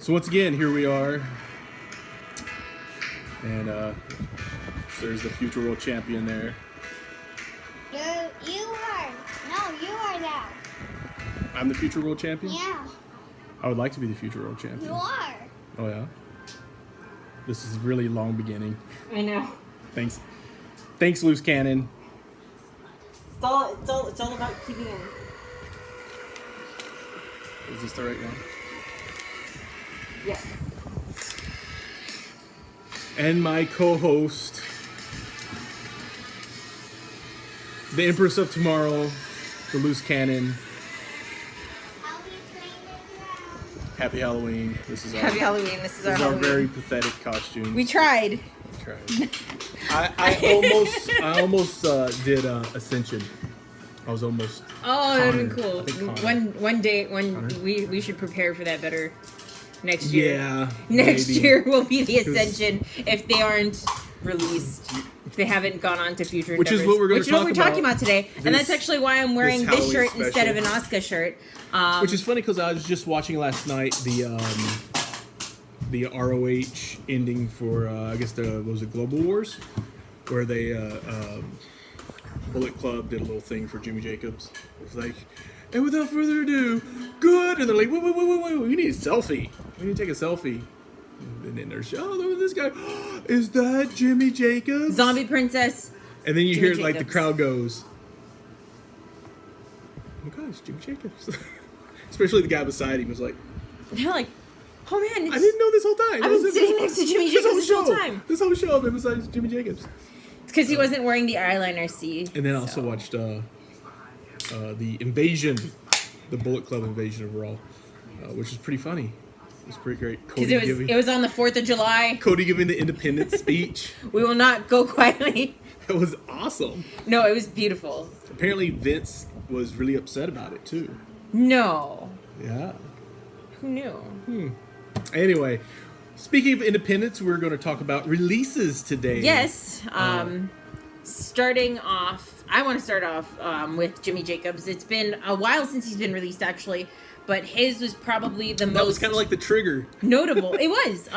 So once again, here we are, and there's the future world champion there. You are. No, you are now. I'm the future world champion? Yeah, I would like to be the future world champion. you are. Oh yeah? This is a really long beginning. I know. Thanks, Loose Cannon. It's all about keeping him. Is this the right one? Yeah. And my co-host, the Empress of Tomorrow, the Loose Cannon. I'll be playing it now. Happy Halloween. This is our, Happy Halloween. This is our this is our Halloween. very pathetic costume. We tried. I almost did Ascension. I was almost. Oh, that would be Connor. cool. I think Connor. One day, Connor? we should prepare for that better. Next year. Yeah. Next maybe. year will be the Ascension if they aren't released. If they haven't gone on to future Which is endeavors. what we're gonna Which is what talk we're about talking about today. And this- that's actually why I'm wearing this Halloween shirt instead of an special. Asuka shirt. Which is funny because I was just watching last night the ROH ending for I guess what was it, Global Wars, where they Bullet Club did a little thing for Jimmy Jacobs. It was like, and without further ado, good. And they're like, wait, we need a selfie. We need to take a selfie. And then there's, oh, look at this guy. Is that Jimmy Jacobs? Zombie Princess. And then you Jimmy hear like the Jacobs. crowd goes, oh my God, it's Jimmy Jacobs. Especially the guy beside him was like, They're like, oh man, I didn't know this whole time. I've been sitting next to Jimmy Jacobs this whole time. This whole show I've been beside Jimmy Jacobs. It's because he wasn't wearing the eyeliner, see? And then I also watched the invasion, the Bullet Club invasion of Raw, which was pretty funny. It was pretty great. Because it was on the 4th of July. Cody giving the independence speech. We will not go quietly. That was awesome. No, it was beautiful. Apparently Vince was really upset about it too. No. Yeah. Who knew? Anyway, speaking of independence, we're going to talk about releases today. Yes. Starting off, I want to start off with Jimmy Jacobs. It's been a while since he's been released, actually, but his was probably the That was most kind of like the trigger. notable. It was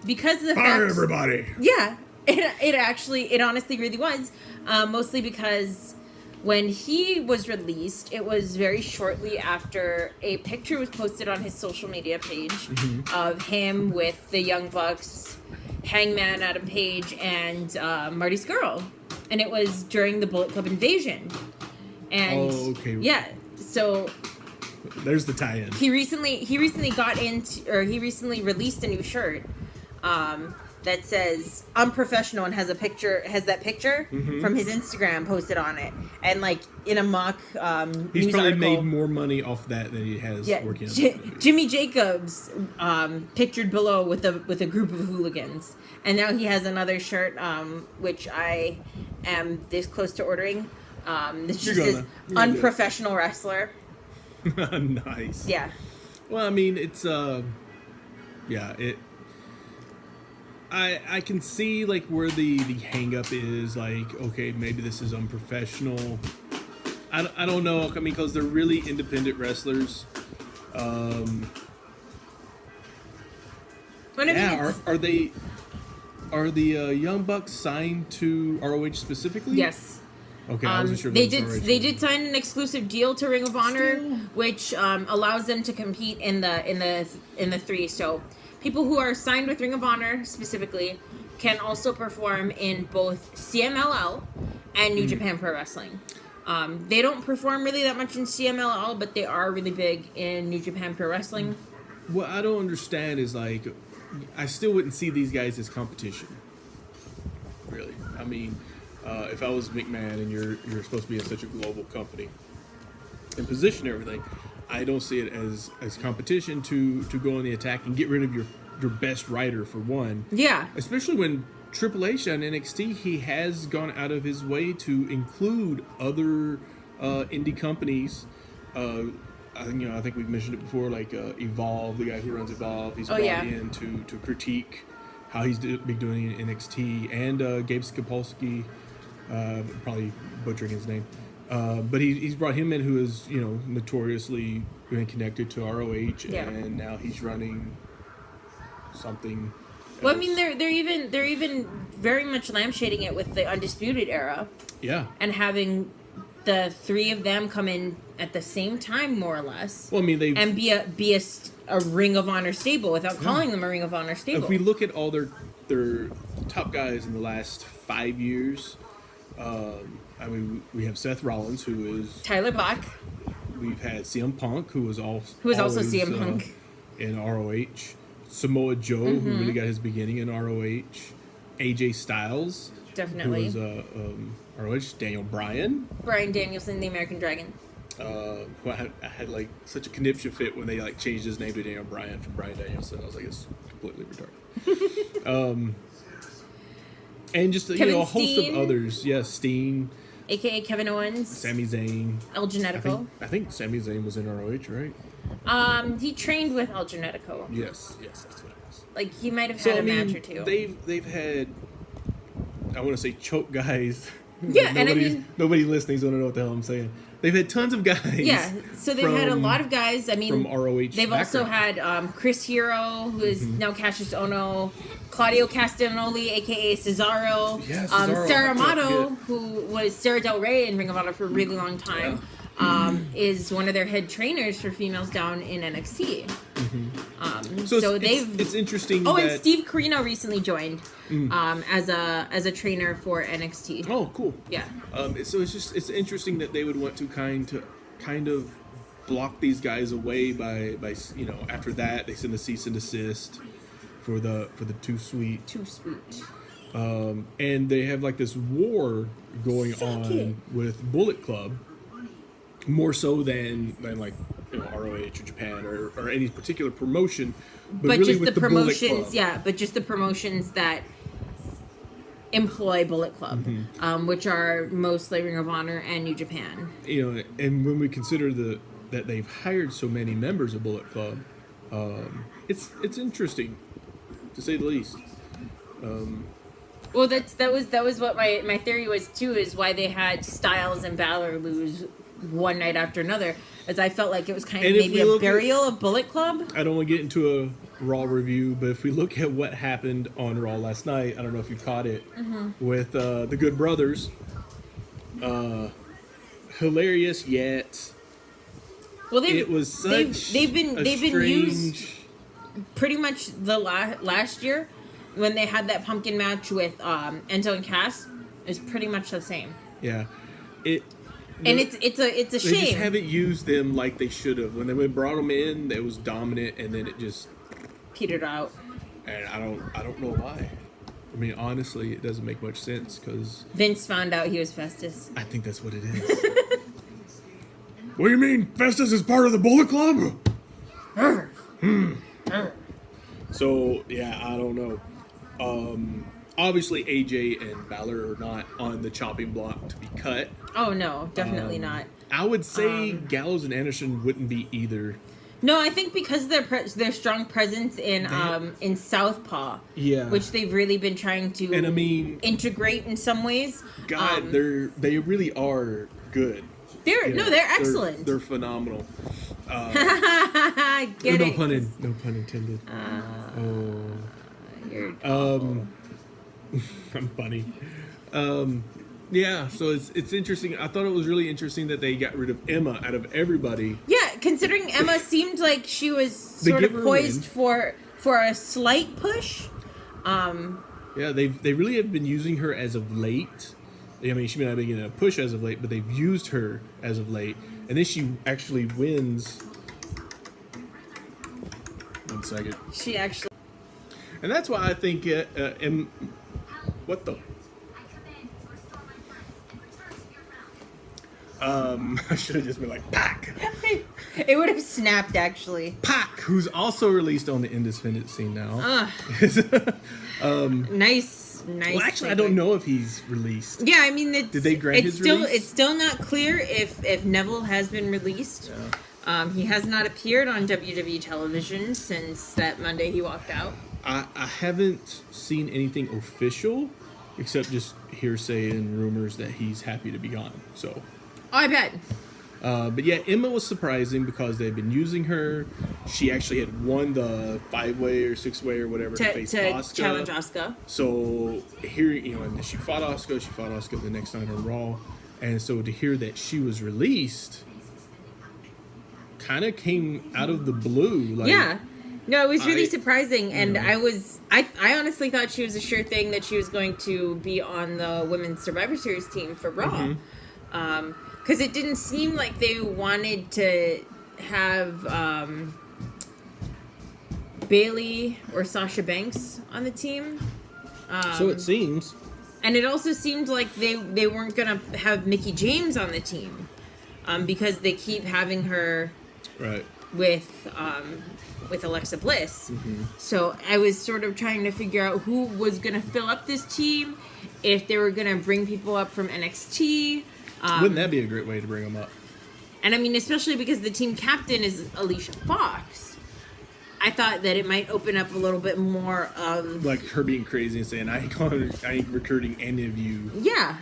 because of the Fire fact. everybody. Yeah, it honestly really was. Mostly because when he was released, it was very shortly after a picture was posted on his social media page of him with the Young Bucks, Hangman Adam Page, and Marty Scurll. And it was during the Bullet Club invasion. And Oh, okay. yeah, so There's the tie-in. he recently released a new shirt that says unprofessional and has that picture from his Instagram posted on it, and like in a mock He's news probably article, made more money off that than he has working on it. Jimmy Jacobs pictured below with a group of hooligans, and now he has another shirt which I am this close to ordering. This just says you're gonna do it. unprofessional wrestler. Nice. Yeah. Well, I mean, it's I can see like where the hang up is, like, okay, maybe this is unprofessional. I don't know. I mean, because they're really independent wrestlers. Are the Young Bucks signed to ROH specifically? Yes. Okay, I wasn't sure. They if it was ROH. they did sign an exclusive deal to Ring of Honor, which allows them to compete in the three. So people who are signed with Ring of Honor specifically can also perform in both CMLL and New Japan Pro Wrestling. They don't perform really that much in CMLL, but they are really big in New Japan Pro Wrestling. What I don't understand is, like, I still wouldn't see these guys as competition. Really, I mean, if I was McMahon and you're supposed to be in such a global company and position everything, I don't see it as competition to go on the attack and get rid of your best writer for one. Yeah. Especially when Triple H on NXT, he has gone out of his way to include other indie companies. I think we've mentioned it before, like Evolve, the guy who runs Evolve. He's brought in to critique how he's been doing in NXT, and Gabe Skapolsky, probably butchering his name, but he's brought him in, who is notoriously been connected to ROH, and now he's running something. Well, I mean, else. they're even very much lampshading it with the Undisputed Era. Yeah. And having the three of them come in at the same time, more or less. Well, I mean, and be a Ring of Honor stable without calling them a Ring of Honor stable. If we look at all their top guys in the last 5 years, I mean, we have Seth Rollins, who is Tyler Black. We've had CM Punk, who was also CM Punk in ROH. Samoa Joe, who really got his beginning in ROH. AJ Styles, definitely. Who was ROH. Daniel Bryan. Bryan Danielson, the American Dragon. Who I had like such a conniption fit when they like changed his name to Daniel Bryan from Bryan Danielson. I was like, it's completely retarded. And just Kevin a host Steen. of others. Yes, Steen. AKA Kevin Owens. Sami Zayn. El Genetico. I think Sami Zayn was in ROH, right? He trained with El Genetico. Yes, that's what it was. Like, he might have had a match or two. They've had, I want to say, choke guys. Yeah, and I mean, nobody listening's gonna know what the hell I'm saying. They've had tons of guys. Yeah, so they've had a lot of guys. I mean, from ROH. They've also had Chris Hero, who is now Cassius Ono, Claudio Castagnoli, aka Cesaro, Yeah, Cesaro, Sarah I can't Amato, forget. who was Sarah Del Rey in Ring of Honor for a really long time, is one of their head trainers for females down in NXT. So it's interesting. Oh, that, and Steve Corino recently joined as a trainer for NXT. Oh, cool. Yeah. So it's interesting that they would want to kind of block these guys away by after that they send a cease and desist for the Too Sweet. Too sweet. And they have like this war going on with Bullet Club, more so than like ROH or Japan or any particular promotion, but really just with the Bullet promotions, Club. yeah. But just the promotions that employ Bullet Club, which are mostly Ring of Honor and New Japan. And when we consider that they've hired so many members of Bullet Club, it's interesting, to say the least. Well, that was what my theory was too, is why they had Styles and Balor lose one night after another, as I felt like it was kind of maybe a burial of Bullet Club. I don't want to get into a Raw review, but if we look at what happened on Raw last night, I don't know if you caught it, with the Good Brothers. Hilarious, yet Well, it was such they've been strange... used pretty much the last year when they had that pumpkin match with Enzo and Cass is pretty much the same. Yeah, It's a shame. They just haven't used them like they should have. When they brought them in, it was dominant, and then it just petered out. And I don't know why. I mean, honestly, it doesn't make much sense because Vince found out he was Festus. I think that's what it is. What do you mean, Festus is part of the Bullet Club? So yeah, I don't know. Obviously, AJ and Balor are not on the chopping block to be cut. Oh no, definitely not. I would say Gallows and Anderson wouldn't be either. No, I think because of their strong presence in Southpaw, Yeah, which they've really been trying to and I mean, integrate in some ways. God, they really are good. They're excellent. They're phenomenal. Get no it? No pun intended. You're awful. I'm funny. Yeah, so it's interesting. I thought it was really interesting that they got rid of Emma out of everybody. Yeah, considering Emma seemed like she was sort of poised for a slight push. Yeah, they really have been using her as of late. I mean, she may not be getting a push as of late, but they've used her as of late. And then she actually wins. 1 second. She actually. And that's why I think what the? I should have just been like, Pac! It would have snapped, actually. Pac, who's also released on the independent scene now. Nice. Well, actually, I don't know if he's released. Yeah, I mean, did they grant his release? It's still not clear if Neville has been released. Yeah. He has not appeared on WWE television since that Monday he walked out. I haven't seen anything official, except just hearsay and rumors that he's happy to be gone. So, Oh, I bet. But yeah, Emma was surprising because they've been using her. She actually had won the 5-way or 6-way or whatever to face Asuka. Challenge Asuka. So here, and she fought Asuka. She fought Asuka the next night on Raw. And so to hear that she was released kind of came out of the blue. Like, yeah. No, it was really surprising, and I honestly thought she was a sure thing that she was going to be on the Women's Survivor Series team for Raw. Because it didn't seem like they wanted to have Bailey or Sasha Banks on the team. So it seems. And it also seemed like they weren't going to have Mickie James on the team because they keep having her with Alexa Bliss. So I was sort of trying to figure out who was going to fill up this team, if they were going to bring people up from NXT. Wouldn't that be a great way to bring them up? And I mean, especially because the team captain is Alicia Fox. I thought that it might open up a little bit more of... Like her being crazy and saying, I ain't recruiting any of you. Yeah.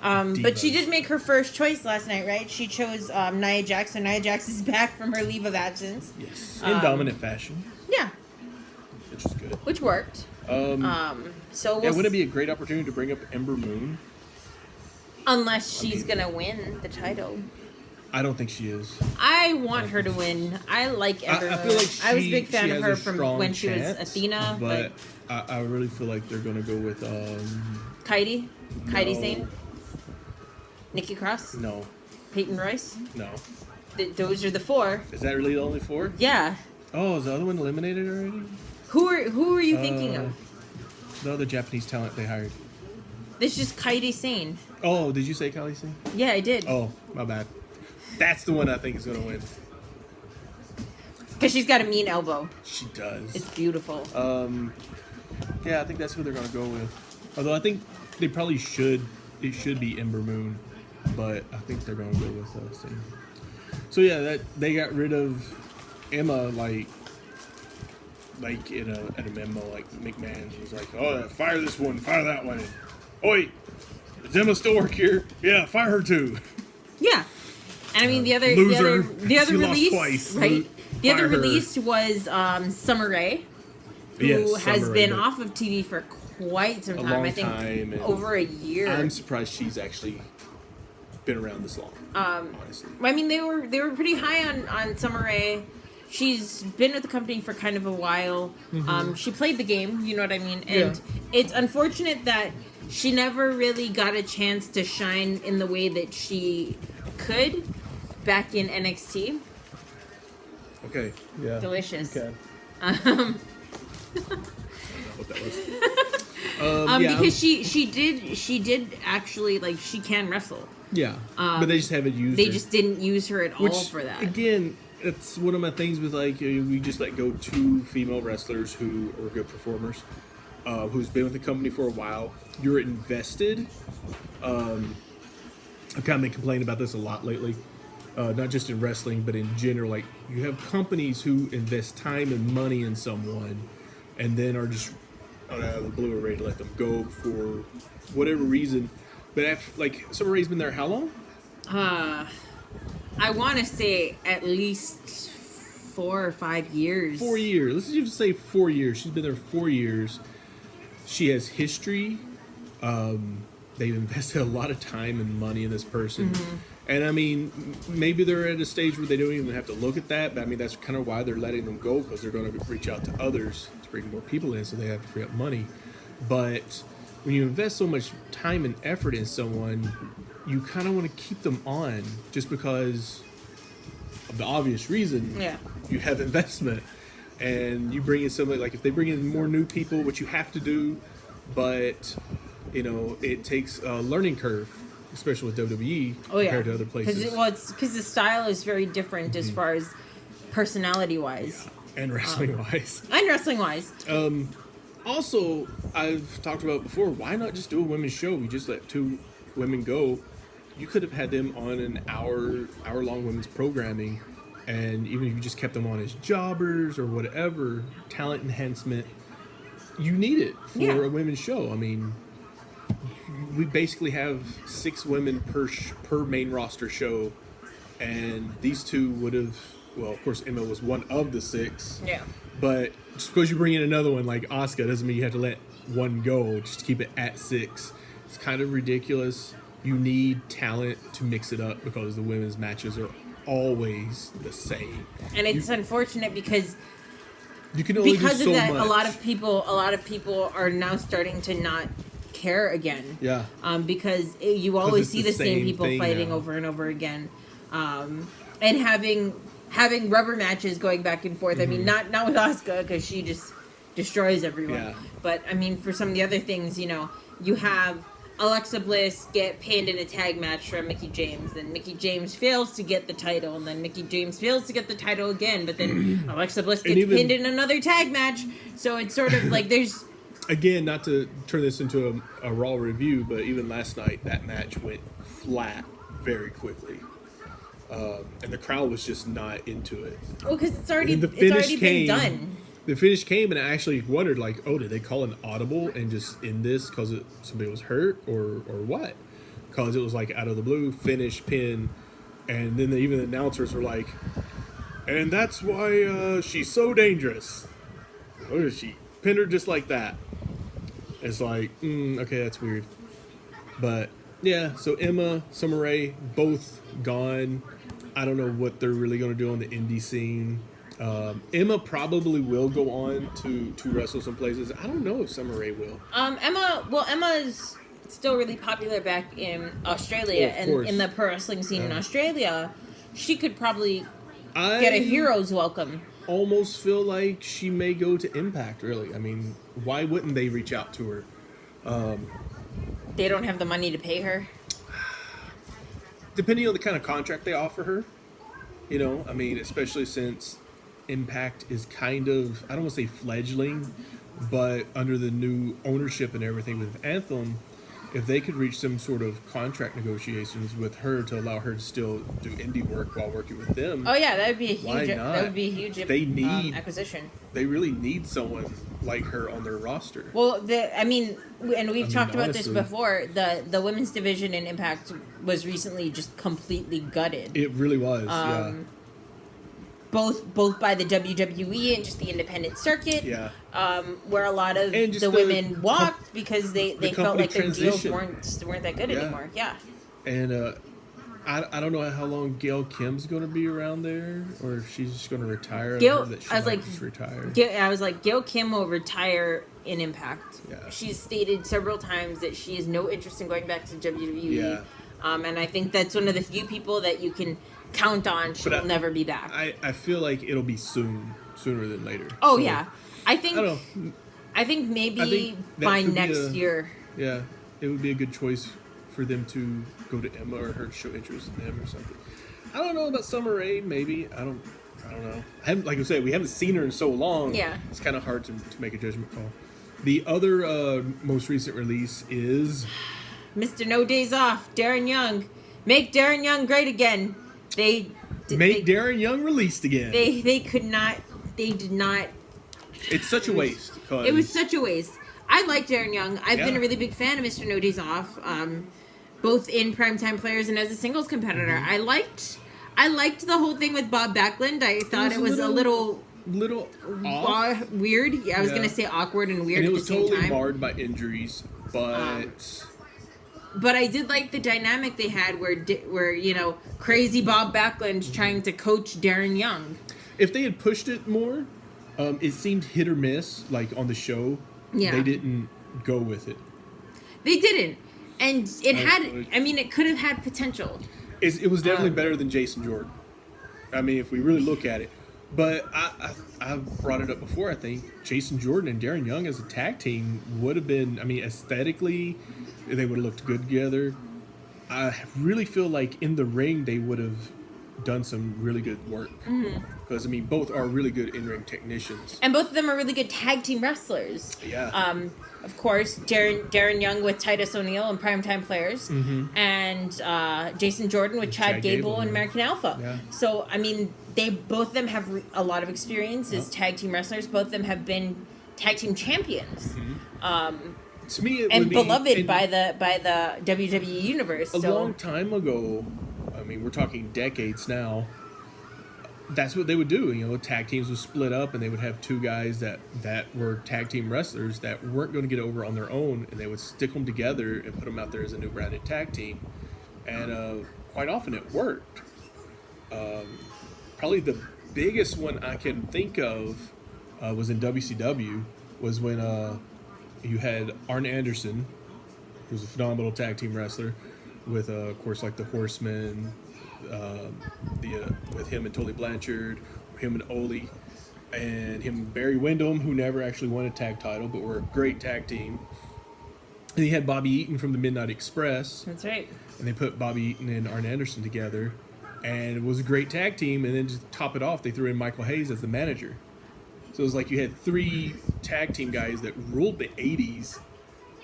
But she did make her first choice last night, right? She chose Nia Jax, so Nia Jax is back from her leave of absence. Yes. In dominant fashion. Yeah. Which is good. Which worked. So would it be a great opportunity to bring up Ember Moon? Unless she's going to win the title. I don't think she is. I want her to win. I like Ember Moon. I feel like I was a big fan of her from when chance, she was Athena. But I really feel like they're going to go with... Kairi? Kairi Sane? Nikki Cross? No. Peyton Royce? No. Those are the 4. Is that really the only 4? Yeah. Oh, is the other one eliminated already? Who are you thinking of? The other Japanese talent they hired. It's just Kairi Sane. Oh, did you say Kairi Sane? Yeah, I did. Oh, my bad. That's the one I think is going to win. Because she's got a mean elbow. She does. It's beautiful. Yeah, I think that's who they're going to go with. Although I think they probably should. It should be Ember Moon, but I think they're going to go with Sane. So yeah, that they got rid of Emma like at a memo, like McMahon was like, "Oh, fire this one, fire that one." Oi, does Emma still work here? Yeah, fire her too. Yeah, and I mean the other she release, lost twice. right? The other Fire her. release was Summer Rae, who has been off of TV for quite some time. I think over a year. I'm surprised she's actually been around this long. Honestly, I mean they were pretty high on Summer Rae. She's been with the company for kind of a while. She played the game, you know what I mean? And it's unfortunate that she never really got a chance to shine in the way that she could back in NXT. Okay. Yeah. Delicious. Okay. What that was. Because she did actually, like, she can wrestle. Yeah. But they just haven't used They her. just didn't use her at all for that. Again, it's one of my things with, like, we just let go 2 female wrestlers who are good performers, who's been with the company for a while. You're invested. I've kind of been complaining about this a lot lately. Not just in wrestling, but in general. Like, you have companies who invest time and money in someone and then are just out of the blue ready to let them go for whatever reason. But after, like, Summer Rae's been there how long? I want to say at least 4 or 5 years. 4 years. Let's just say 4 years. She's been there 4 years. She has history. They've invested a lot of time and money in this person. And I mean, maybe they're at a stage where they don't even have to look at that. But I mean, that's kind of why they're letting them go, because they're going to reach out to others to bring more people in, so they have to free up money. But when you invest so much time and effort in someone, you kind of want to keep them on just because of the obvious reason. Yeah. You have investment, and you bring in somebody, like if they bring in more new people, which you have to do, but it takes a learning curve, especially with WWE compared to other places. Because the style is very different as far as personality-wise. And wrestling-wise. And wrestling-wise. Also, I've talked about before, why not just do a women's show? We just let 2 women go. You could have had them on an hour-long women's programming, and even if you just kept them on as jobbers or whatever, talent enhancement, you need it for a women's show. I mean, we basically have 6 women per main roster show, and these two would have. Well, of course, Emma was one of the 6. Yeah. But just because you bring in another one like Asuka doesn't mean you have to let one go. Just keep it at 6. It's kind of ridiculous. You need talent to mix it up because the women's matches are always the same. And it's unfortunate because you can only do so of that, much. a lot of people are now starting to not care again. Yeah. Because you always it's see the the same same people thing fighting now. over and over again, and having rubber matches going back and forth. I mean, not with Asuka because she just destroys everyone. Yeah. But I mean, for some of the other things, you have Alexa Bliss get pinned in a tag match from Mickie James. Then Mickie James fails to get the title, and then Mickie James fails to get the title again. But then Alexa Bliss gets pinned in another tag match. So it's sort of like there's. Again, not to turn this into a Raw review, but even last night, that match went flat very quickly. And the crowd was just not into it. Well, because it's already been done. The finish came, and I actually wondered, like, oh, did they call an audible and just end this because somebody was hurt or what? Because it was like out of the blue, finish, pin, and then even the announcers were like, and that's why she's so dangerous. What is she? Pinned her just like that. It's like, okay, that's weird. But yeah, so Emma, Summer Rae, both gone. I don't know what they're really going to do on the indie scene. Emma probably will go on to wrestle some places. I don't know if Summer Rae will. Emma's still really popular back in Australia, and in the pro wrestling scene in Australia, she could probably get a hero's welcome. Almost feel like she may go to Impact, really. I mean, why wouldn't they reach out to her? They don't have the money to pay her. Depending on the kind of contract they offer her, I mean, especially since Impact is kind of, I don't want to say fledgling, but under the new ownership and everything with Anthem, if they could reach some sort of contract negotiations with her to allow her to still do indie work while working with them. Oh yeah, that would be a huge. Why not? That would be a huge. They need acquisition. They really need someone like her on their roster. Well, we've talked about this honestly, before. The women's division in Impact was recently just completely gutted. It really was. Yeah. Both by the WWE and just the independent circuit. Yeah. Where a lot of the women walked because they felt like their deals weren't that good anymore. Yeah. And I don't know how long Gail Kim's going to be around there, or if she's just going to retire. Gail Kim will retire in Impact. Yeah. She's stated several times that she has no interest in going back to WWE. Yeah. And I think that's one of the few people that you can count on. She'll never be back. I feel like it'll be sooner than later. Oh, so, yeah. I think maybe by next year. Yeah, it would be a good choice for them to go to Emma or her to show interest in them or something. I don't know about Summer Rae. Maybe I don't know. Like I said, we haven't seen her in so long. Yeah, it's kind of hard to make a judgment call. The other most recent release is Mr. No Days Off, Darren Young. Make Darren Young great again. Darren Young released again. They could not. They did not. It's such a waste. It was such a waste. I like Darren Young. I've been a really big fan of Mr. No Days Off, both in Primetime Players and as a singles competitor. Mm-hmm. I liked the whole thing with Bob Backlund. I thought it was a little off. Weird. Yeah, I was gonna say awkward and weird and at the same time. It was totally marred by injuries, but. But I did like the dynamic they had where crazy Bob Backlund trying to coach Darren Young. If they had pushed it more, it seemed hit or miss, like on the show. Yeah. They didn't go with it. They didn't. And it could have had potential. It was definitely better than Jason Jordan. I mean, if we really look at it. But I've brought it up before, I think. Jason Jordan and Darren Young as a tag team would have been, aesthetically, they would have looked good together. I really feel like in the ring they would have done some really good work. Because, both are really good in-ring technicians. And both of them are really good tag team wrestlers. Yeah. Of course, Darren Young with Titus O'Neil and Primetime Players. Mm-hmm. And Jason Jordan with Chad Gable and American Alpha. Yeah. So, both of them have a lot of experience as tag team wrestlers. Both of them have been tag team champions. Mm-hmm. to me, it and would be, beloved by the WWE universe. A So long time ago, I mean, we're talking decades now. That's what they would do. You know, tag teams would split up, and they would have two guys that were tag team wrestlers that weren't going to get over on their own, and they would stick them together and put them out there as a new branded tag team. And quite often it worked. Probably the biggest one I can think of was in WCW, was when you had Arn Anderson, who was a phenomenal tag team wrestler, with of course like the Horsemen, with him and Tully Blanchard, him and Ole, and him and Barry Windham, who never actually won a tag title, but were a great tag team. And he had Bobby Eaton from the Midnight Express. that's right. And they put Bobby Eaton and Arn Anderson together, and it was a great tag team. And then to top it off, they threw in Michael Hayes as the manager. So it was like you had three tag team guys that ruled the 80s,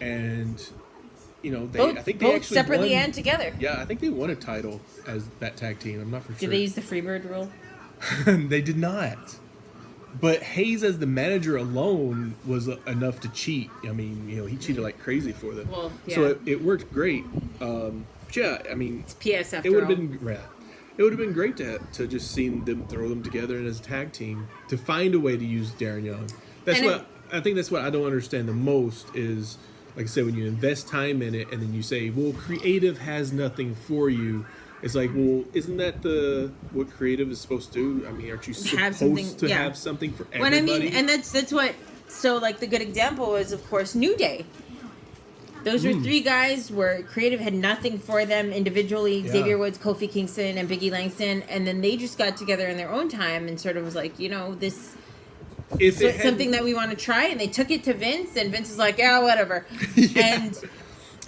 and you know, I think they both actually separately won, and together. Yeah, I think they won a title as that tag team. I'm not for sure. Did they use the Freebird rule? They did not. But Hayes as the manager alone was enough to cheat. I mean, you know, he cheated like crazy for them. Well, yeah. So it worked great. But yeah, I mean, It's PS after it would all. have been it would have been great to just seen them throw them together as a tag team, to find a way to use Darren Young. I think that's what I don't understand the most is, like I said, when you invest time in it and then you say, well, creative has nothing for you. It's like, well, isn't that what creative is supposed to do? I mean, aren't you supposed have something for everybody? When I mean, and that's what. So like the good example is of course New Day. Those were three guys where creative had nothing for them individually. Yeah. Xavier Woods, Kofi Kingston, and Biggie Langston, and then they just got together in their own time and sort of was like, you know, this. Something that we want to try, and they took it to Vince, and Vince was like, yeah, whatever. Yeah.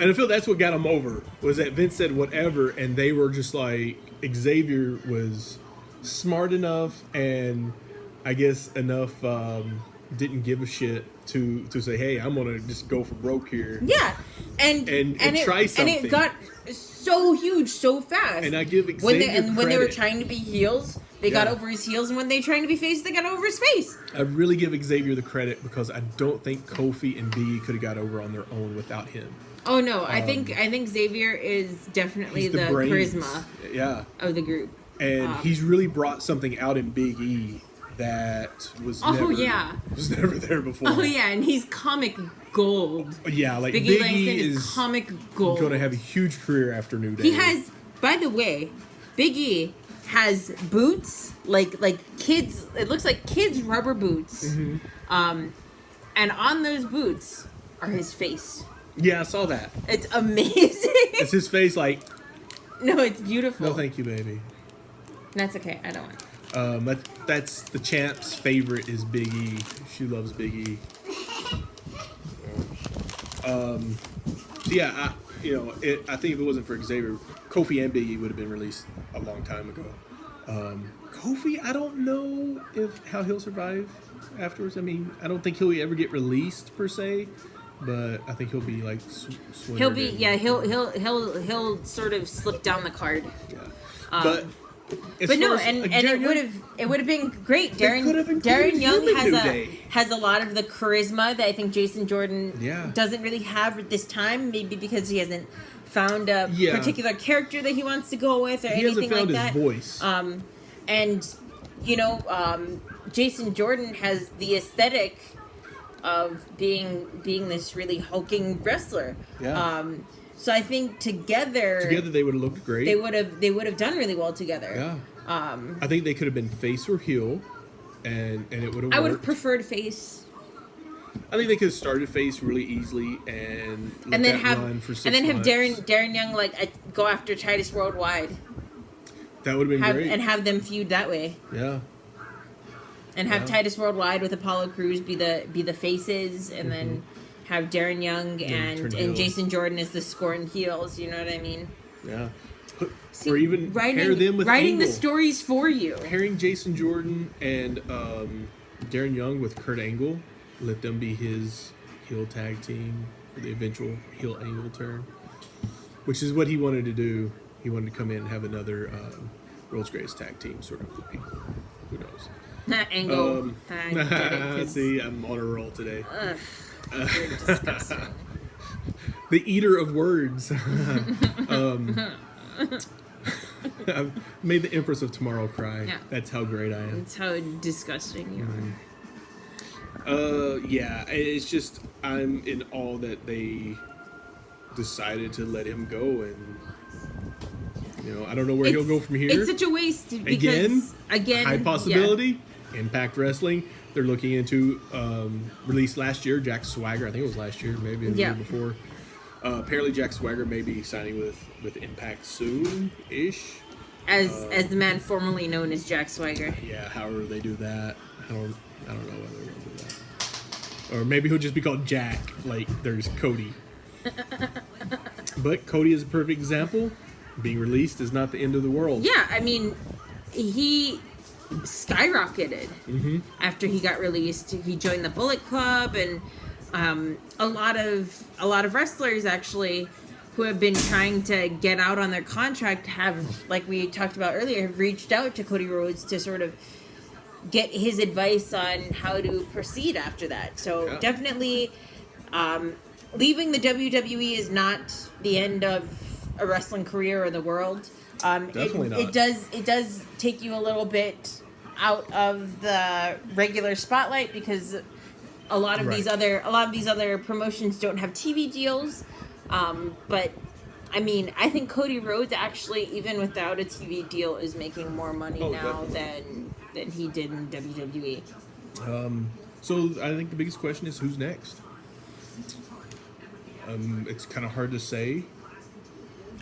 And I feel that's what got them over, was that Vince said whatever, and they were just like, Xavier was smart enough and I guess enough didn't give a shit to say, hey, I'm gonna just go for broke here. yeah, and try something. And it got so huge so fast. And I give Xavier when they were credit. trying to be heels, they got over his heels, and when they were trying to be face, they got over his face. I really give Xavier the credit because I don't think Kofi and Biggie could have got over on their own without him. Oh no, I think Xavier is definitely the brains. charisma of the group. And he's really brought something out in Big E that was never there before. Oh yeah, and he's comic gold. Yeah, like Biggie Big Langston E is comic gold. going to have a huge career after New Day. He has, by the way, Big E has boots like kids. It looks like kids' rubber boots. Mm-hmm. And on those boots are his face. Yeah, I saw that. It's amazing. It's his face, like. No, it's beautiful. No, thank you, baby. That's okay. I don't want. But that's the champ's favorite is Big E. She loves Big E. So yeah, I think if it wasn't for Xavier, Kofi and Big E would have been released a long time ago. Kofi, I don't know how he'll survive afterwards. I mean, I don't think he'll ever get released per se, but I think he'll be like he'll be he'll sort of slip down the card. Yeah, but no, and it would have been great. Darren Young has a lot of the charisma that I think Jason Jordan doesn't really have at this time. Maybe because he hasn't found a particular character that he wants to go with or anything like that. He hasn't found his voice. And Jason Jordan has the aesthetic of being this really hulking wrestler. Yeah. So I think together they would have looked great. They would have done really well together. Yeah. I think they could have been face or heel, and it would have worked. I would have preferred face. I think they could have started face really easily and then have Darren Young go after Titus Worldwide. That would have been great. And have them feud that way. Yeah. And have Titus Worldwide with Apollo Crews be the faces, and then have Darren Young and Jason Jordan as the scorned heels. You know what I mean? Yeah. Or even pair them with writing Angle. The stories for you. Pairing Jason Jordan and Darren Young with Kurt Angle. Let them be his heel tag team for the eventual heel Angle turn. Which is what he wanted to do. He wanted to come in and have another World's Greatest Tag Team sort of Angle. Who knows? Angle. See, I'm on a roll today. You're disgusting. The eater of words. I've made the Empress of Tomorrow cry. Yeah. That's how great I am. That's how disgusting you Yeah, it's just I'm in awe that they decided to let him go, and I don't know where he'll go from here. It's such a waste because again, high possibility. Yeah. Impact Wrestling. They're looking into released last year. Jack Swagger, I think it was last year, maybe the year before. Apparently, Jack Swagger may be signing with Impact soon-ish. As the man formerly known as Jack Swagger. Yeah, however they do that, I don't know whether they're gonna do that. Or maybe he'll just be called Jack, like there's Cody. But Cody is a perfect example. Being released is not the end of the world. Yeah, I mean, he skyrocketed after he got released. He joined the Bullet Club, and a lot of wrestlers actually who have been trying to get out on their contract have, like we talked about earlier, have reached out to Cody Rhodes to sort of get his advice on how to proceed after that. So definitely leaving the WWE is not the end of a wrestling career or the world. Definitely not. It does take you a little bit out of the regular spotlight because a lot of these other promotions don't have TV deals. But I mean, I think Cody Rhodes actually, even without a TV deal, is making more money now than he did in WWE. So I think the biggest question is who's next. It's kind of hard to say.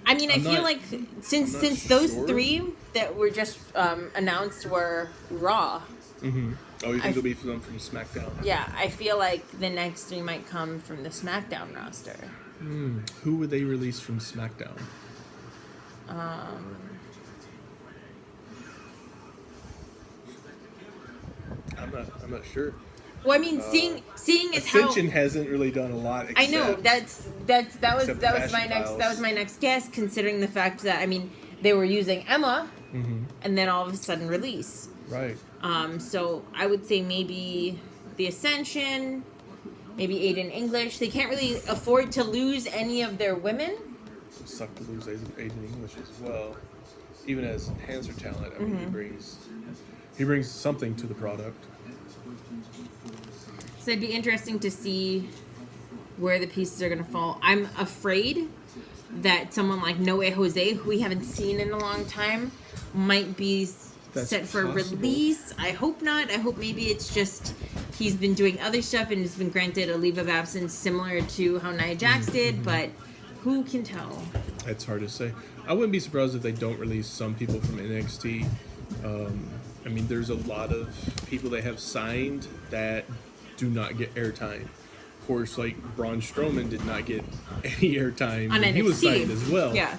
I mean, I feel like since those three that were just announced were Raw. Mm-hmm. Oh, you think there'll be some from SmackDown? Yeah, I feel like the next three might come from the SmackDown roster. Who would they release from SmackDown? I'm not sure. Well, I mean, seeing as Ascension how hasn't really done a lot. I know that was my next guess. Considering the fact that they were using Emma, and then all of a sudden release. Right. So I would say maybe the Ascension, maybe Aiden English. They can't really afford to lose any of their women. It would suck to lose Aiden English as well. Even as enhancer talent, I mean, he brings something to the product. So it'd be interesting to see where the pieces are going to fall. I'm afraid that someone like No Way Jose, who we haven't seen in a long time, might be set for release. I hope not. I hope maybe it's just he's been doing other stuff and has been granted a leave of absence similar to how Nia Jax did, but who can tell? It's hard to say. I wouldn't be surprised if they don't release some people from NXT. I mean, there's a lot of people they have signed that do not get airtime. Of course, like Braun Strowman did not get any airtime. On NXT. He was signed as well. Yeah.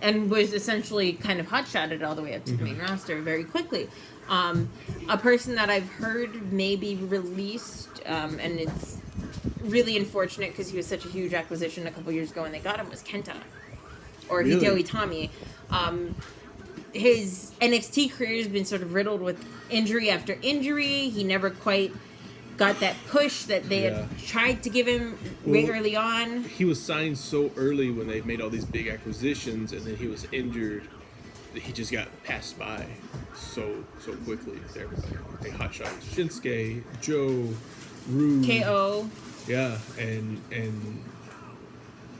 And was essentially kind of hot-shotted all the way up to the main roster very quickly. A person that I've heard may be released, and it's really unfortunate because he was such a huge acquisition a couple years ago when they got him, was Kenta. Or Really? Hideo Itami. His NXT career has been sort of riddled with injury after injury. He never quite got that push that they had tried to give him way early on. He was signed so early when they made all these big acquisitions, and then he was injured. He just got passed by so quickly to everybody. They hotshot Shinsuke, Joe, Rude, KO. Yeah, and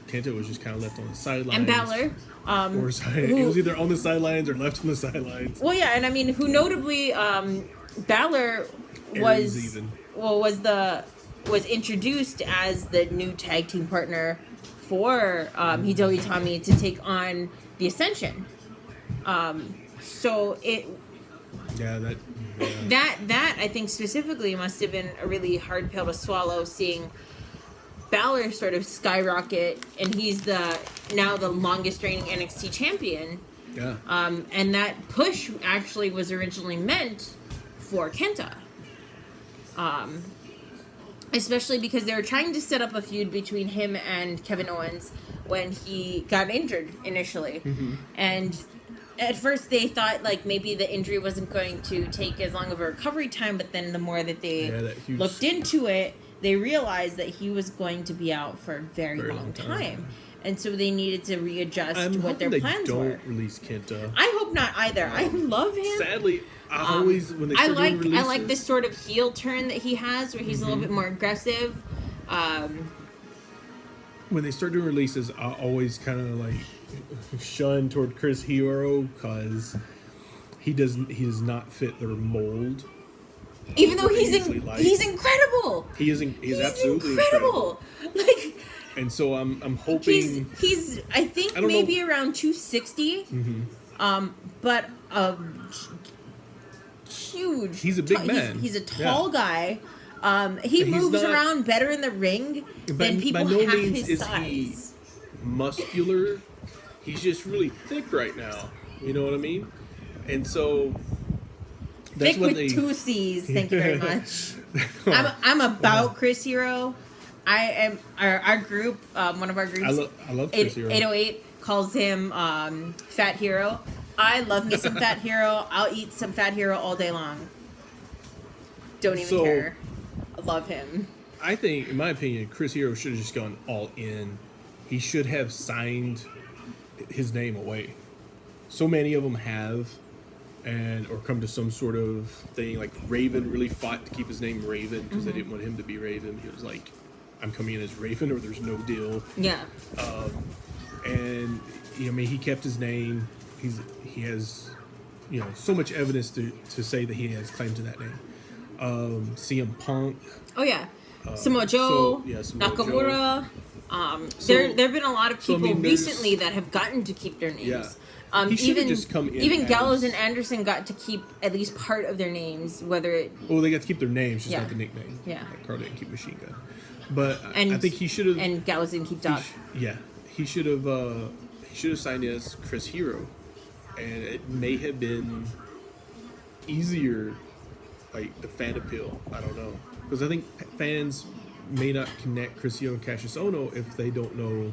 Kenta was just kind of left on the sidelines. And Balor. It was either on the sidelines or left on the sidelines. Well, yeah, and I mean, who notably, Balor was introduced as the new tag team partner for Hideo Itami to take on the Ascension. So it. Yeah, That I think specifically must have been a really hard pill to swallow, seeing Balor sort of skyrocket, and he's now the longest reigning NXT champion. Yeah. And that push actually was originally meant for Kenta. Especially because they were trying to set up a feud between him and Kevin Owens when he got injured initially. And at first they thought like maybe the injury wasn't going to take as long of a recovery time, but then the more that they looked into it, they realized that he was going to be out for a very long time. And so they needed to readjust what their plans were. Don't release Kenta. I hope not either. I love him. Sadly, I always when they start doing releases, I like this sort of heel turn that he has, where he's a little bit more aggressive. When they start doing releases, I always kind of like shun toward Chris Hero because he does not fit their mold. Even though he's incredible. He's absolutely incredible. Like. And so I'm hoping he's I think maybe around 260. But huge. He's a big man. He's a tall guy. He moves around better in the ring than people by no half means his is size. he muscular. He's just really thick right now. You know what I mean? And so that's thick with 2 C's. Thank you very much. I'm about Chris Hero. I am our group. One of our groups. I love Chris Hero. 808 calls him Fat Hero. I love me some Fat Hero. I'll eat some Fat Hero all day long. Don't even care. I love him. I think, in my opinion, Chris Hero should have just gone all in. He should have signed his name away. So many of them have, or come to some sort of thing. Like Raven really fought to keep his name Raven because they didn't want him to be Raven. He was like, I'm coming in as Raven or there's no deal. Yeah. And I mean, he kept his name. He has, so much evidence to say that he has claim to that name. CM Punk. Oh yeah. Samoa Joe. Samoa Nakamura. There have been a lot of people recently that have gotten to keep their names. Yeah. He should have just come in. Even Gallows and Anderson got to keep at least part of their names, whether it. Well, they got to keep their names, just not the nickname. Yeah. Like Carl didn't keep Machine Gun, but I think he should have. And Gallows didn't keep Doc. He should have. He should have signed as Chris Hero, and it may have been easier, like the fan appeal. I don't know, because I think fans may not connect Chris Hero and Cassius Ohno if they don't know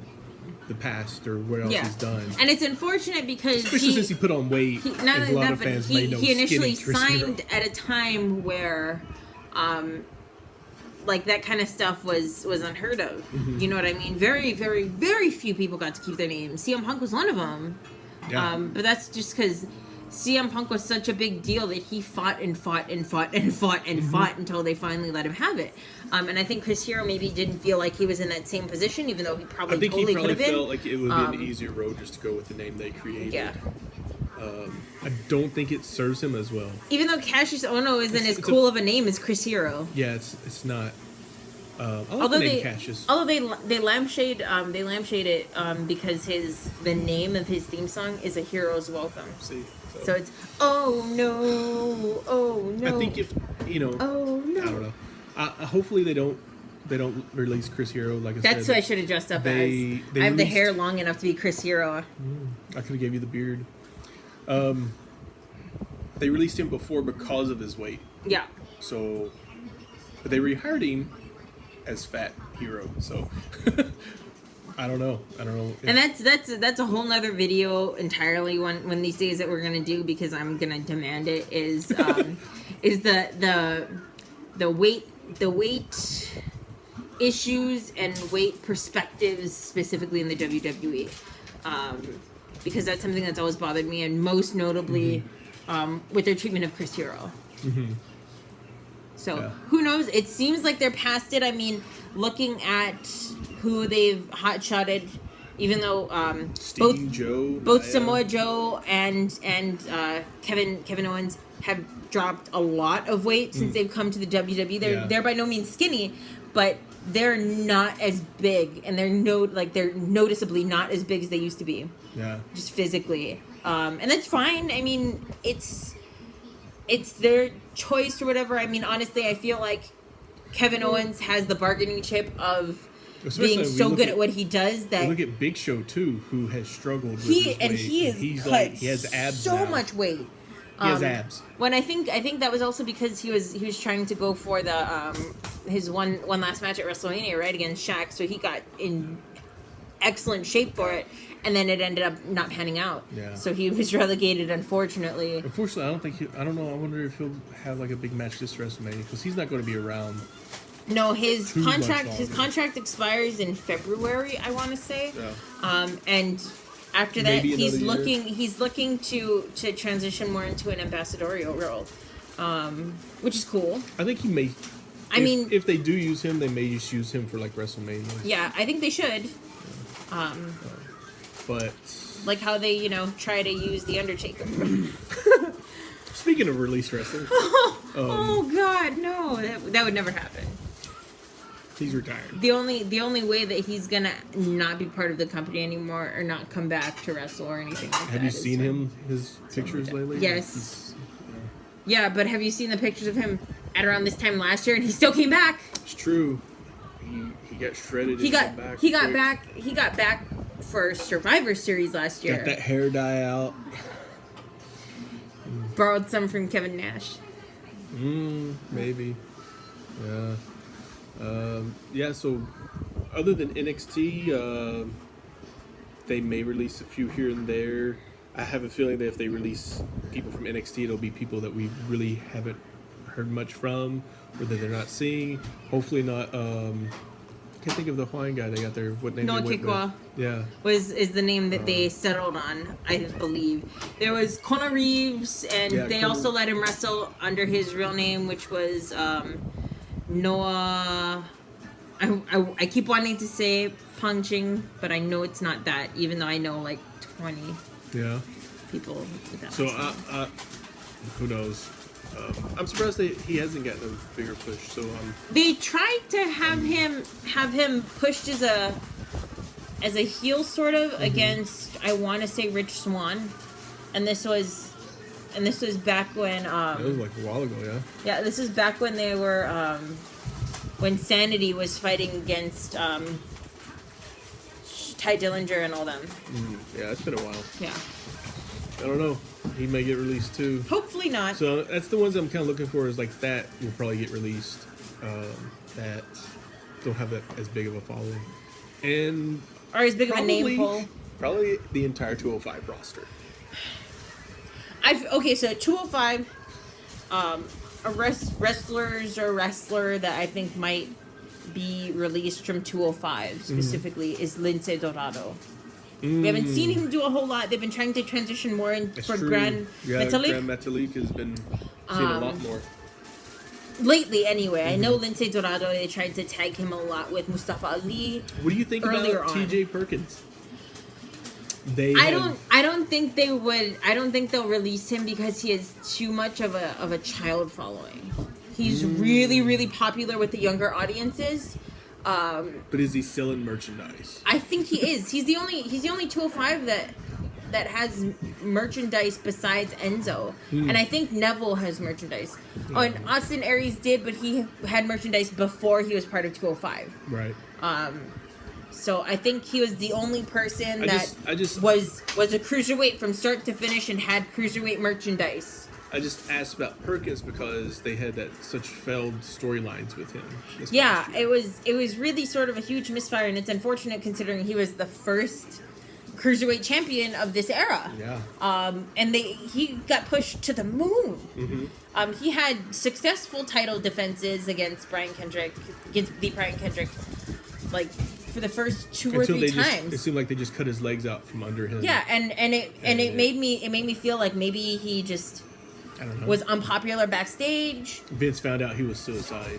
the past or what else he's done. And it's unfortunate because especially since he put on weight, a lot of fans may know he initially signed Hero. at a time where like that kind of stuff was unheard of. You know what I mean? Very, very, very few people got to keep their names. CM Punk was one of them. Yeah. But that's just because CM Punk was such a big deal that he fought and fought and fought and fought and fought until they finally let him have it. And I think Chris Hero maybe didn't feel like he was in that same position, even though he probably could have been. I think he probably felt like it would be an easier road just to go with the name they created. Yeah. I don't think it serves him as well. Even though Cassius Ohno isn't as cool of a name as Chris Hero. Yeah, it's not. Although the name Cassius. Although they lampshade it because the name of his theme song is A Hero's Welcome. See, so it's oh no. I think if oh no. I don't know. Hopefully they don't release Chris Hero like I said. That's who I should have dressed up as. I have the hair long enough to be Chris Hero. I could have gave you the beard. They released him before because of his weight. Yeah. So, but they rehired him as Fat Hero. So, I don't know. And that's a whole nother video entirely. One these days that we're gonna do because I'm gonna demand it is is the weight issues and weight perspectives specifically in the WWE. Because that's something that's always bothered me, and most notably with their treatment of Chris Hero. So, who knows? It seems like they're past it. I mean, looking at who they've hot-shotted, even though both Samoa Joe and Kevin Owens have dropped a lot of weight since they've come to the WWE. They're by no means skinny, but they're not as big, and they're noticeably not as big as they used to be. Yeah. Just physically. And that's fine. I mean, it's their choice or whatever. I mean, honestly, I feel like Kevin Owens has the bargaining chip of being so good at what he does that look at Big Show too, who has struggled with his weight. He has abs so much weight. He has abs. When I think that was also because he was trying to go for the his one last match at WrestleMania, right, against Shaq, so he got in excellent shape for it, and then it ended up not panning out. Yeah. So he was relegated, unfortunately. Unfortunately, I don't know. I wonder if he'll have like a big match this WrestleMania because he's not going to be around No, his Too much contract expires in February, I want to say. Yeah. And after that, Maybe he's another looking to transition more into an ambassadorial role, which is cool. I think he may. I mean, if they do use him, they may just use him for like WrestleMania. yeah, I think they should. But Like how they, try to use the Undertaker. speaking of released wrestlers, Oh God, no, that would never happen. he's retired. The only way that he's gonna not be part of the company anymore or not come back to wrestle or anything like that. Have you is seen when- his pictures lately? Yes. Yeah, but have you seen the pictures of him at around this time last year? And he still came back. It's true. He got shredded. He got back. He got back for Survivor Series last year. Got that hair dye out. Borrowed some from Kevin Nash. Maybe. Yeah. Yeah. So, other than NXT, they may release a few here and there. I have a feeling that if they release people from NXT, it'll be people that we really haven't heard much from, or that they're not seeing. Hopefully not. I can't think of the Hawaiian guy they got there. What name? Noah they went with. Kikwa Yeah. is the name that they settled on, I believe. There was Kona Reeves, and Yeah, they Kona- also let him wrestle under his real name, which was Noah. I keep wanting to say punching, but I know it's not that, even though I know like 20 Yeah. people with that. So last name. who knows? I'm surprised he hasn't gotten a bigger push. So They tried to have him pushed as a heel sort of against, I want to say, Rich Swann, and this was back when it was like a while ago. Yeah. this is back when they were when Sanity was fighting against Ty Dillinger and all them. Yeah, it's been a while. Yeah, I don't know. He may get released too. hopefully not. So that's the ones I'm kind of looking for. Is like that will probably get released. That don't have that as big of a following, and Or as big of a name pull. probably the entire 205 roster. Okay, so 205, a wrestler that I think might be released from 205 specifically is Lince Dorado. We haven't seen him do a whole lot. They've been trying to transition more in That's for true. Grand Metalik. Grand Metalik has been seen a lot more. Lately, anyway. I know Lince Dorado, they tried to tag him a lot with Mustafa Ali. What do you think earlier about on. T.J. Perkins? I don't think they would. I don't think they'll release him because he has too much of a child following. He's really, really popular with the younger audiences. But is he selling merchandise? I think he is. He's the only 205 that has merchandise besides Enzo. And I think Neville has merchandise. Oh, and Austin Aries did, but he had merchandise before he was part of 205. Right. So I think he was the only person that I just was a cruiserweight from start to finish and had cruiserweight merchandise. I just asked about Perkins because they had such failed storylines with him. Yeah, it was really sort of a huge misfire, and it's unfortunate considering he was the first cruiserweight champion of this era. Yeah. And he got pushed to the moon. Mm-hmm. He had successful title defenses against Brian Kendrick, like for the first two or three times. It seemed like they just cut his legs out from under him. Yeah, and it made me feel like maybe he just I don't know. was unpopular backstage. Vince found out he was suicide.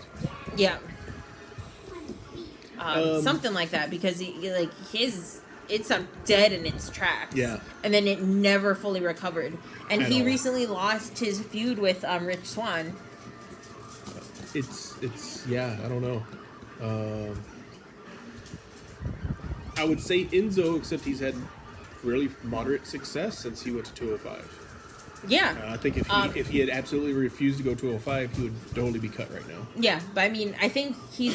Yeah. Something like that, because it's dead in its tracks. Yeah. And then it never fully recovered. And At he all. recently lost his feud with Rich Swann. It's yeah, I don't know. I would say Enzo, except he's had really moderate success since he went to 205. Yeah. I think if he had absolutely refused to go 205, he would totally be cut right now. Yeah, but I mean, I think he's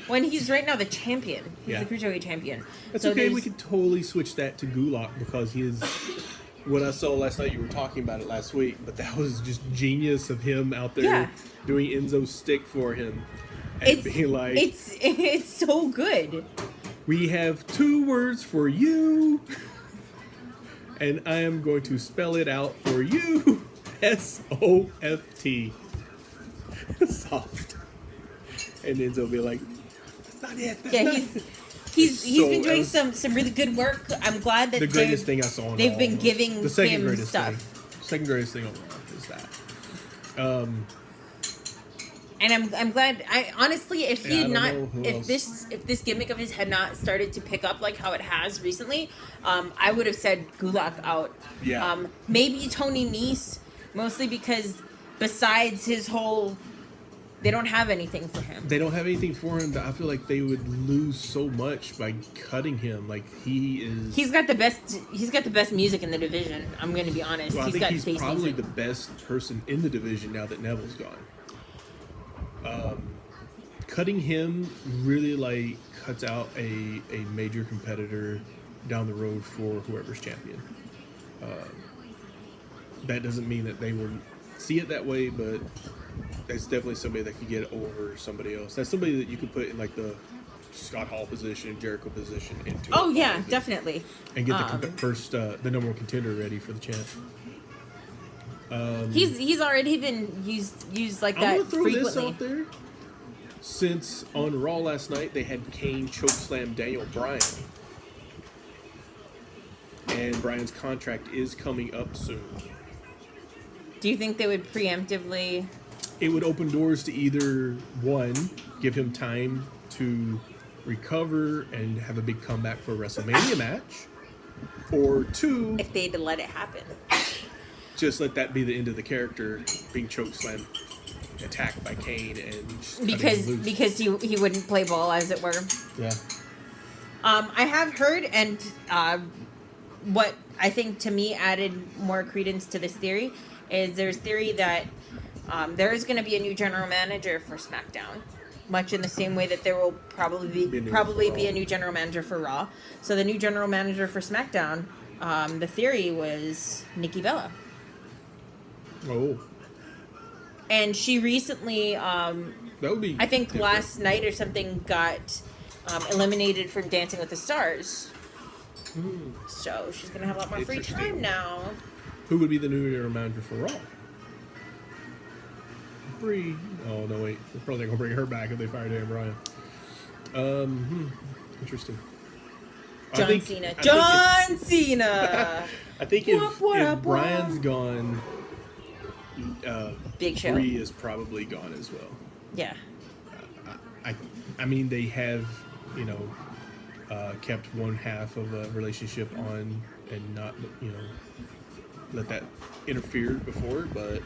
right now the champion. He's Yeah. the cruiserweight champion. That's So okay. there's- We could totally switch that to Gulak because he is. What I saw last night, you were talking about it last week, but that was just genius of him out there Yeah. doing Enzo's stick for him and being like, it's so good. "We have 2 words for you, and I am going to spell it out for you: SOFT." Soft. And Enzo will be like, that's not it. That's Yeah, not he's So, been doing that some really good work. I'm glad that the greatest thing I saw on they've Raw been was- giving the second him greatest stuff. thing. Second greatest thing on Raw is that. And I'm glad. I honestly, if Yeah, he I had don't not, know who if else. this gimmick of his had not started to pick up like how it has recently, I would have said Gulak out. Yeah. Maybe Tony Nese, mostly because besides his whole, they don't have anything for him. They don't have anything for him, but I feel like they would lose so much by cutting him. Like he is. He's got the best. He's got the best music in the division. I'm going to be honest. Well, I He's think got he's face probably music. the best person in the division now that Neville's gone. Cutting him really like cuts out a major competitor down the road for whoever's champion. That doesn't mean that they will see it that way, but that's definitely somebody that could get over somebody else. That's somebody that you could put in like the Scott Hall position, Jericho position into. Oh it, yeah, probably, definitely. and get the number one contender ready for the champ. He's already been used like I'm that gonna throw frequently. this out there. Since on Raw last night they had Kane chokeslam Daniel Bryan, and Bryan's contract is coming up soon. Do you think they would preemptively? It would open doors to either one, give him time to recover and have a big comeback for a WrestleMania match, or two, If they'd let it happen. just let that be the end of the character being chokeslam attacked by Kane and just cutting him loose. Because he wouldn't play ball, as it were. Yeah. I have heard, and what I think to me added more credence to this theory is there's theory that there is going to be a new general manager for SmackDown, much in the same way that there will probably be a new general manager for Raw. So the new general manager for SmackDown, the theory was Nikki Bella. Oh, And she recently, that would be. I think different. last night or something, got eliminated from Dancing with the Stars. So she's going to have a lot more free Interesting. time now. Who would be the new general manager for Raw? Brie. Oh no, wait. They're probably gonna bring her back if they fire Dan Bryan. Interesting. John Cena. I think if Wah, wah, wah. Bryan's gone, Big Show. Brie is probably gone as well. Yeah. I mean, they have, kept one half of a relationship on and not, let that interfere before, but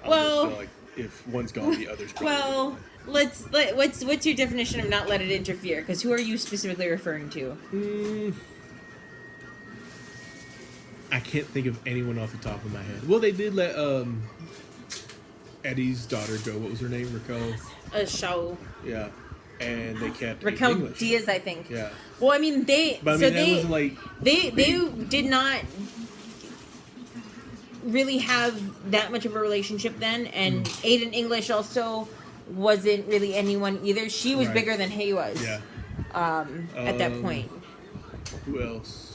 I Well- just feel like if one's gone, the other's probably Well, what's your definition of not let it interfere? Because who are you specifically referring to? I can't think of anyone off the top of my head. Well, they did let Eddie's daughter go. What was her name? Raquel. A show. Yeah, and they kept Raquel English. Diaz, I think. Yeah, Well, I mean, they. but I mean so that they wasn't like they big. did not really have that much of a relationship then, and Aiden English also wasn't really anyone either. She was Right. bigger than he was. Yeah. At that point. Who else?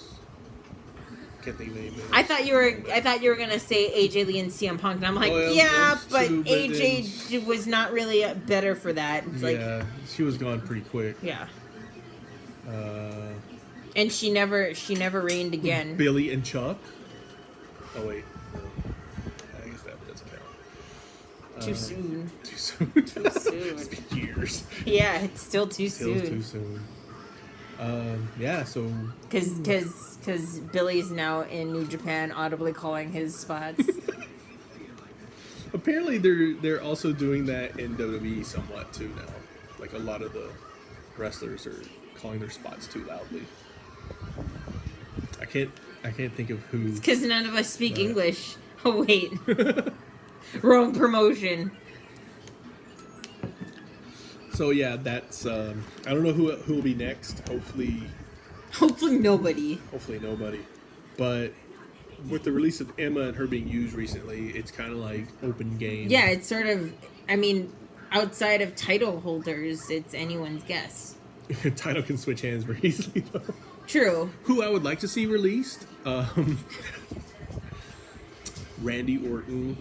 Can't think of any names. I thought you were gonna say AJ Lee and CM Punk, and I'm like, Well, yeah, those but two, but AJ was not really better for that. It's like, Yeah, she was gone pretty quick. yeah, Uh, and she never reigned again. Billy and Chuck. Oh wait, no. I guess that doesn't count. Too soon. Too soon. Too soon. It's been years. Yeah, it's still too Still soon. too soon. Yeah. So Because Billy's now in New Japan, audibly calling his spots. apparently they're also doing that in WWE somewhat too now. Like a lot of the wrestlers are calling their spots too loudly. I can't think of who. Because none of us speak English. Oh wait, wrong promotion. So yeah, that's I don't know who will be next. Hopefully Nobody. nobody. But with the release of Emma and her being used recently, it's kind of like open game. Yeah, it's sort of. I mean, outside of title holders, it's anyone's guess. Title can switch hands very easily though. True. Who I would like to see released, Randy Orton,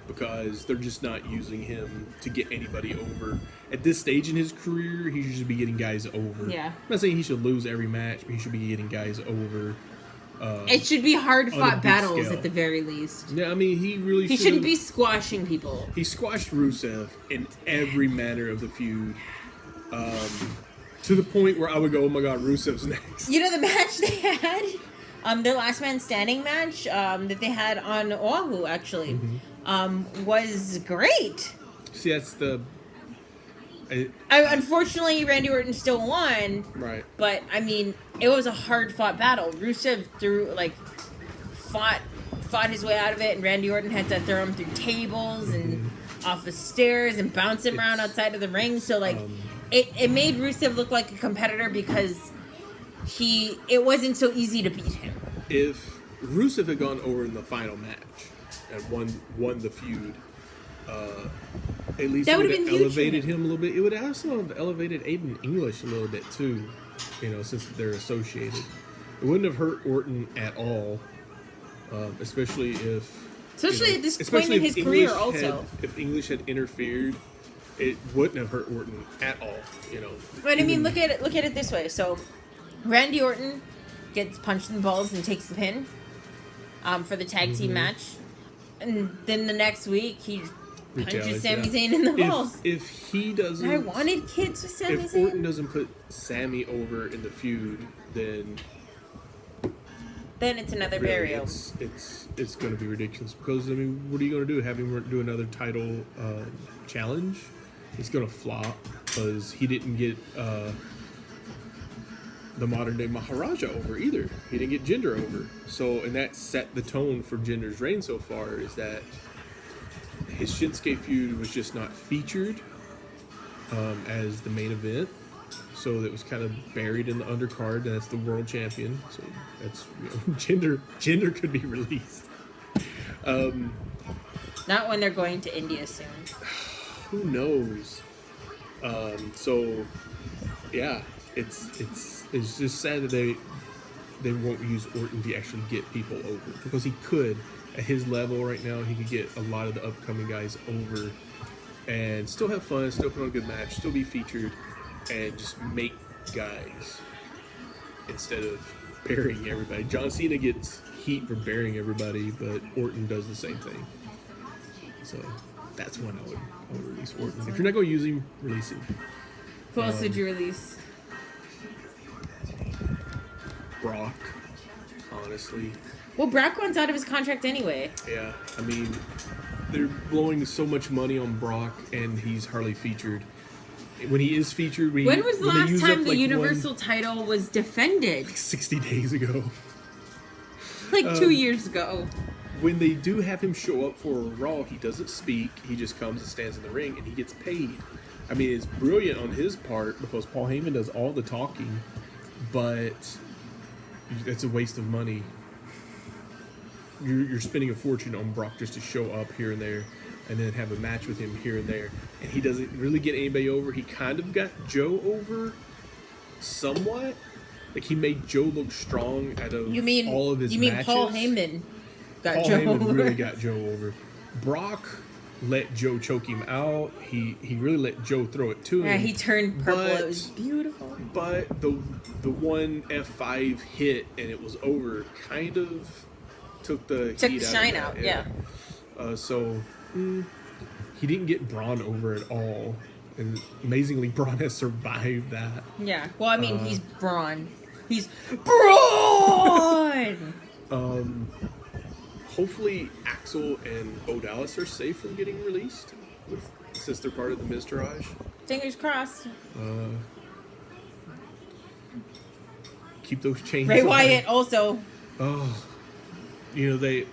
because they're just not using him to get anybody over. at this stage in his career, he should be getting guys over. Yeah. I'm not saying he should lose every match, but he should be getting guys over. It should be hard on a fought big battles scale. at the very least. Yeah, I mean, he shouldn't be squashing people. He squashed Rusev in every manner of the feud, to the point where I would go, "Oh my God, Rusev's next." You know the match they had, their last man standing match that they had on Oahu actually, was great. See, that's the. Unfortunately, Randy Orton still won. Right. But I mean, it was a hard fought battle. Rusev fought his way out of it, and Randy Orton had to throw him through tables and off the stairs and bounce him around outside of the ring. So it made Rusev look like a competitor because it wasn't so easy to beat him. If Rusev had gone over in the final match and won the feud, at least That it would would've have been huge for elevated him. him a little bit. It would also have elevated Aiden English a little bit too, since they're associated. It wouldn't have hurt Orton at all, especially if. Especially at this point especially in if his career, English also. if English had interfered, it wouldn't have hurt Orton at all. But I mean, look at it this way. So, Randy Orton gets punched in the balls and takes the pin for the tag team match, and then the next week he punches Sami Zayn in the balls. If he doesn't, I wanted kids with Sami if Zayn. Orton doesn't put Sammy over in the feud, then Then it's another really burial. it's going to be ridiculous. Because I mean, what are you going to do? Have him do another title challenge? It's going to flop because he didn't get the modern day Maharaja over either. He didn't get Jinder over. So, and that set the tone for Jinder's reign so far. Is that his Shinsuke feud was just not featured as the main event. So it was kind of buried in the undercard. And that's the world champion. So that's Jinder could be released. Not when they're going to India soon. Who knows? So yeah, it's just sad that they won't use Orton to actually get people over, because he could at his level right now. He could get a lot of the upcoming guys over and still have fun, still put on a good match, still be featured, and just make guys instead of burying everybody. John Cena gets heat for burying everybody, but Orton does the same thing. So that's when I would release Orton. If you're not going to use him, release him. Who else did you release? Brock, honestly. Well, Brock wants out of his contract anyway. Yeah, I mean, they're blowing so much money on Brock, and he's hardly featured. When he is featured, When was the last time the Universal title was defended? 60 days ago. Like 2 years ago. When they do have him show up for a Raw, he doesn't speak. He just comes and stands in the ring, and he gets paid. I mean, it's brilliant on his part because Paul Heyman does all the talking, but it's a waste of money. You're spending a fortune on Brock just to show up here and there, and then have a match with him here and there, and he doesn't really get anybody over. He kind of got Joe over, somewhat. Like, he made Joe look strong out of all of his matches. You mean Paul Heyman got Paul Joe Heyman over? really got Joe over. Brock let Joe choke him out. He really let Joe throw it to him. Yeah, he turned purple. But- It was beautiful. But the one F5 hit and it was over kind of took the heat shine out. out, yeah. So he didn't get Braun over at all, and amazingly, Braun has survived that. Yeah. Well, I mean, he's Braun. He's Braun! Hopefully, Axel and Bo Dallas are safe from getting released, since they're part of the Midcard. Fingers crossed. Keep those chains. Bray alive. Wyatt also. Oh, they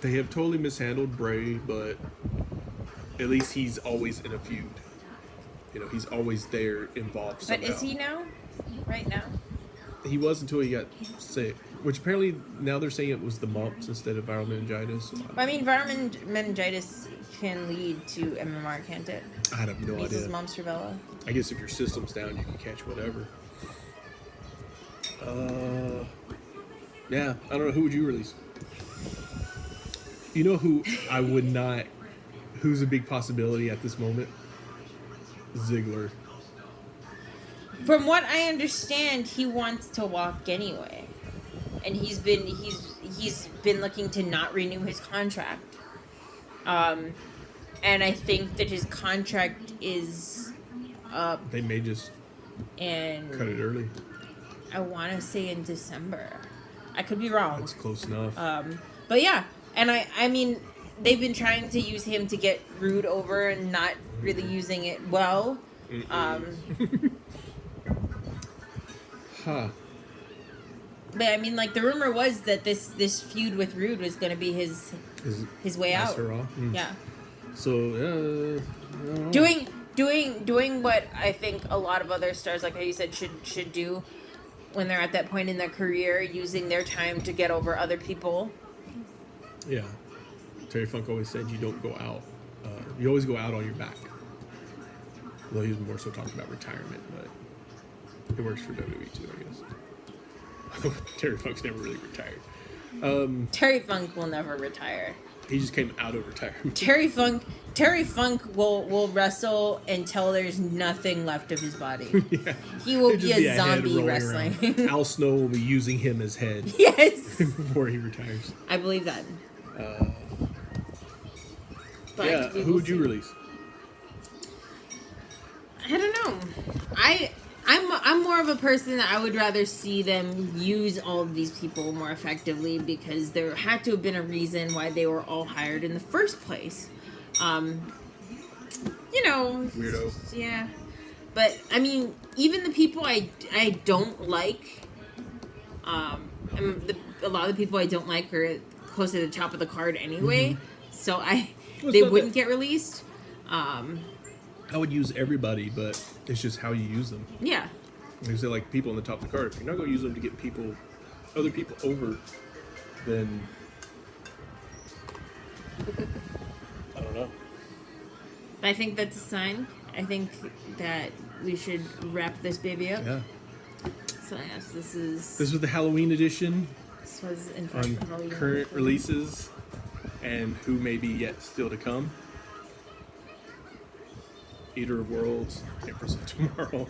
have totally mishandled Bray, but at least he's always in a feud. He's always there, involved somehow. But is he now? Right now? He was until he got sick, which apparently now they're saying it was the mumps instead of viral meningitis. I mean, viral meningitis can lead to MMR, can't it? I have no Measles, idea. mumps, rubella. I guess if your system's down, you can catch whatever. Yeah, I don't know. Who would you release? You know who I would not... Who's a big possibility at this moment? Ziggler. From what I understand, he wants to walk anyway, and he's been looking to not renew his contract. And I think that his contract is up. They may just And cut it early. I want to say in December. I could be wrong. That's close enough. But yeah, and I mean, they've been trying to use him to get Rude over and not really using it well. Huh. But I mean, like, the rumor was that this feud with Rude was going to be his way out. Yeah. So Doing what I think a lot of other stars, like how you said, should do when they're at that point in their career, using their time to get over other people. Yeah. Terry Funk always said you don't go out. You always go out on your back. Well, he was more so talking about retirement, but it works for WWE too, I guess. Terry Funk's never really retired. Terry Funk will never retire. He just came out of retirement. Terry Funk will wrestle until there's nothing left of his body. Yeah. He will It'd be just a zombie wrestling. Al Snow will be using him as head. Yes. Before he retires. I believe that. But yeah, who would you release? I don't know. I'm more of a person that I would rather see them use all of these people more effectively, because there had to have been a reason why they were all hired in the first place. You know. Weirdo. Yeah. But, I mean, even the people I don't like, a lot of the people I don't like are close to the top of the card anyway, so they wouldn't get released. I would use everybody, but it's just how you use them. Yeah. Like I say, like people on the top of the card. If you're not going to use them to get other people over, then I don't know. I think that's a sign. I think that we should wrap this baby up. Yeah. So yes, this was the Halloween edition was in fact on the Halloween current edition. releases and who may be yet still to come. Eater of Worlds, Empress of Tomorrow.